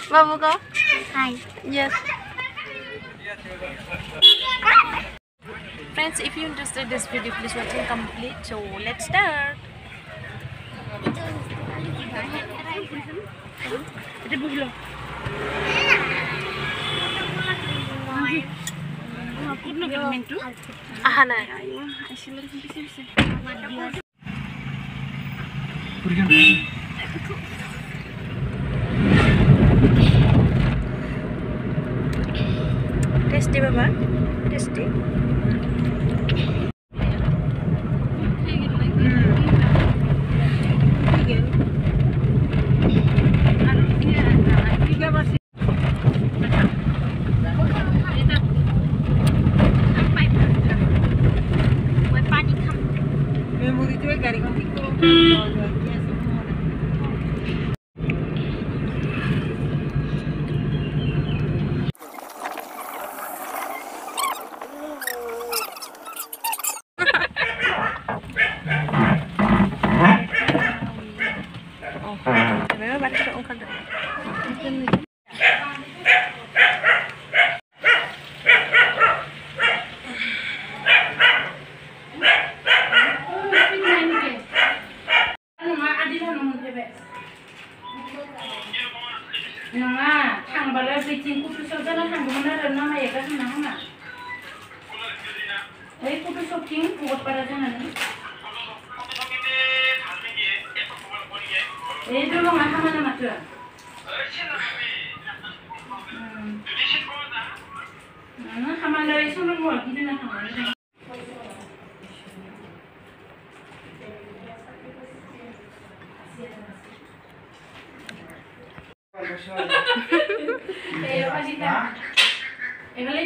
Babu go. Hi. Yes. Friends, if you interested this video, please watch it complete. So let's start. Ahana. Tasty, Baba. Tasty. Nanga, thang bala bikin kutu soalnya thang gimana dan nama ya kan nama. Kutu shopping buat pada jangan. Dulu nggak sama nama tuh. Sama dari sana mau gini nak sama.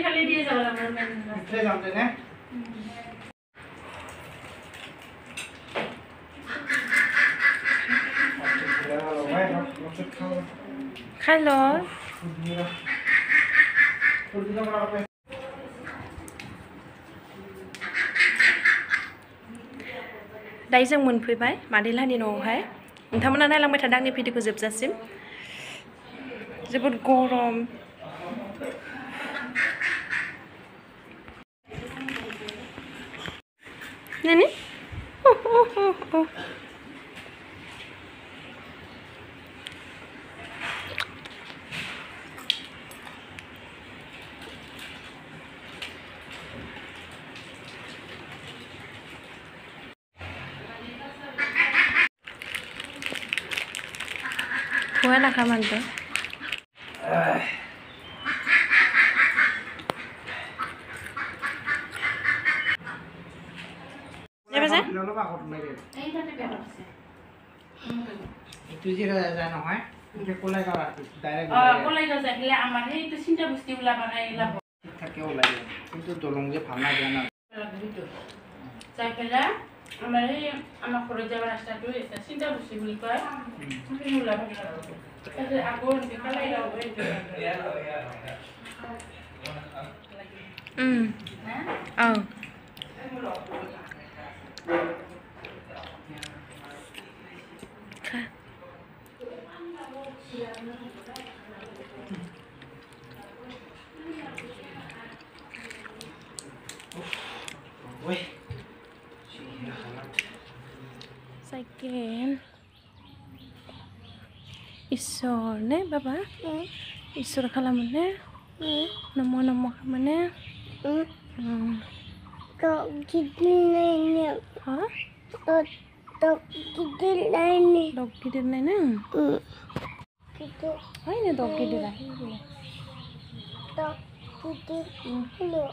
Kali dia jalan bermain. Kita jalan deh. Halo. Đây जों मोनफैबाय मादैलानि न'आवहाय नोंथांमोना नायलांबाय थादों आंनि भिडिअखौ जोबजासिम जोबोद गरम Nani? Oh. Bukan akaman tuh. Itu sih rasa নহয় itu kolai kau direct kolai kau jadi lah aman itu cinta busti ulah pakai lah tak kau lagi itu tolong je pernah jangan begitu saya kira aman anak kerja berasta tu itu cinta busti ulah mungkin ulah pakai tapi aku nanti kolai kau itu oh Second, isor ne baba, isor kalaman ne, namo kamane, Dog gidil ha? Dog gidil lain. Dog gidil lain ne? Gitu. Ay ne dog gidil lain. Dog gidil hello.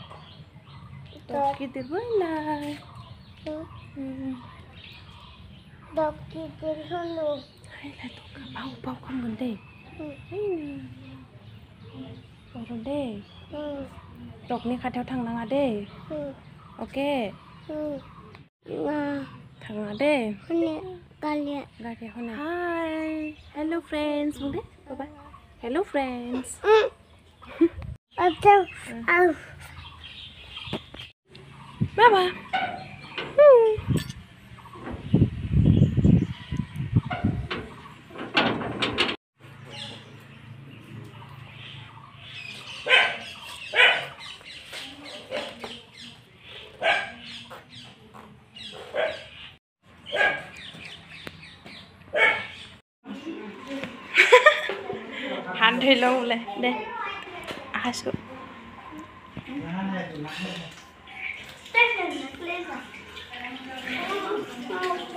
Dog gidil lain. Dog gidil hello. Ay là bau không vấn đề. Bau vấn đề. Dog ni khát theo thằng nào đây? Ok. Thằng nào đây? Galia. Hi. Hello friends. Bye bye. Hello friends. Bye bye. ধৰি লওঁ বোলে দে আহাইছোঁ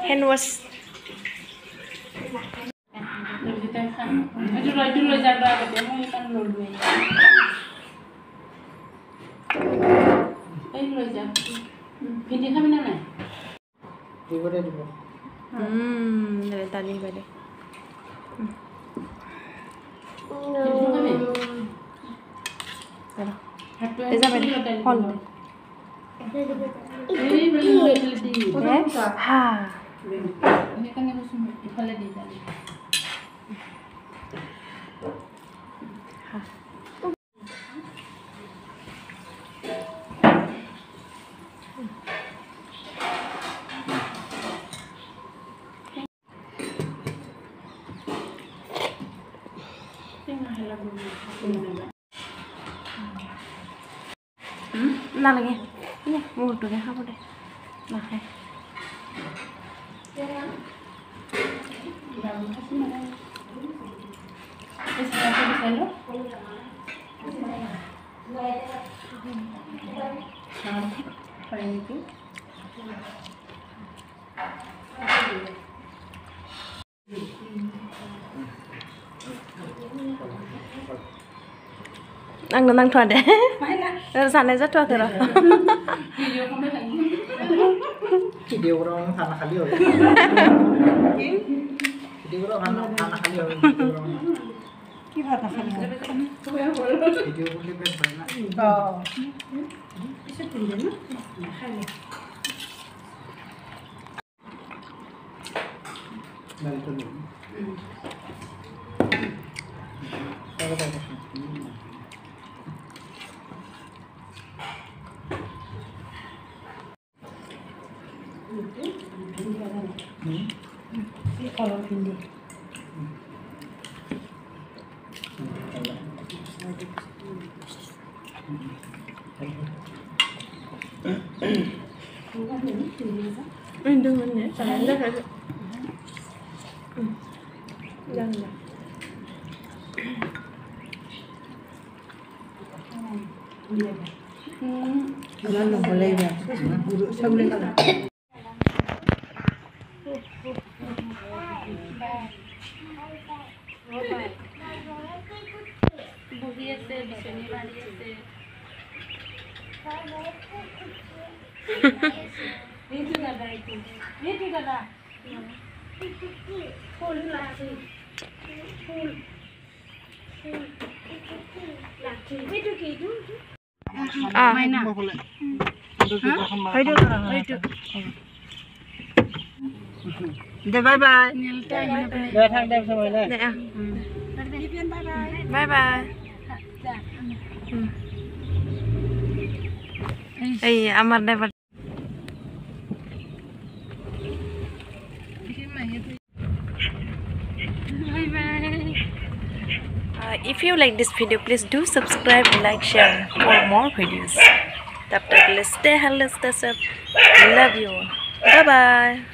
hand wash লৈ যাবা মই ইমান ললোঁ এই লৈ যাম ভিন্দি খাবি না নাই দালি বাইদে ফল হা সেইকাৰণে কৈছোঁ ইফালে দি যাবি নালাগে মূৰটোকে খাব দে নাখায় Ang nang tuan deh. Sana aja tuan kira. Video orang tanah kali ya. Video orang tanah kali ya. Kita tanah kali. Video boleh berbanyak. Oh. Bisa pinjam? Dari dulu. Kalau pindah. Ini jangan dah. Jangan. Jangan boleh ya. Boleh kalau. বহি আছে বিচনী মাৰি আছে এইটো দাদা এইটো দাদা ফুল লাগি ফুল লাগি এইটো কি মাইনা এইটো দে বাই বাই দে থাক দে সময় দে Bye bye. Hey, Amar never. Bye bye. If you like this video, please do subscribe, like, share for more videos. Tap tap, let's stay healthy, stay safe. Love you. Bye bye.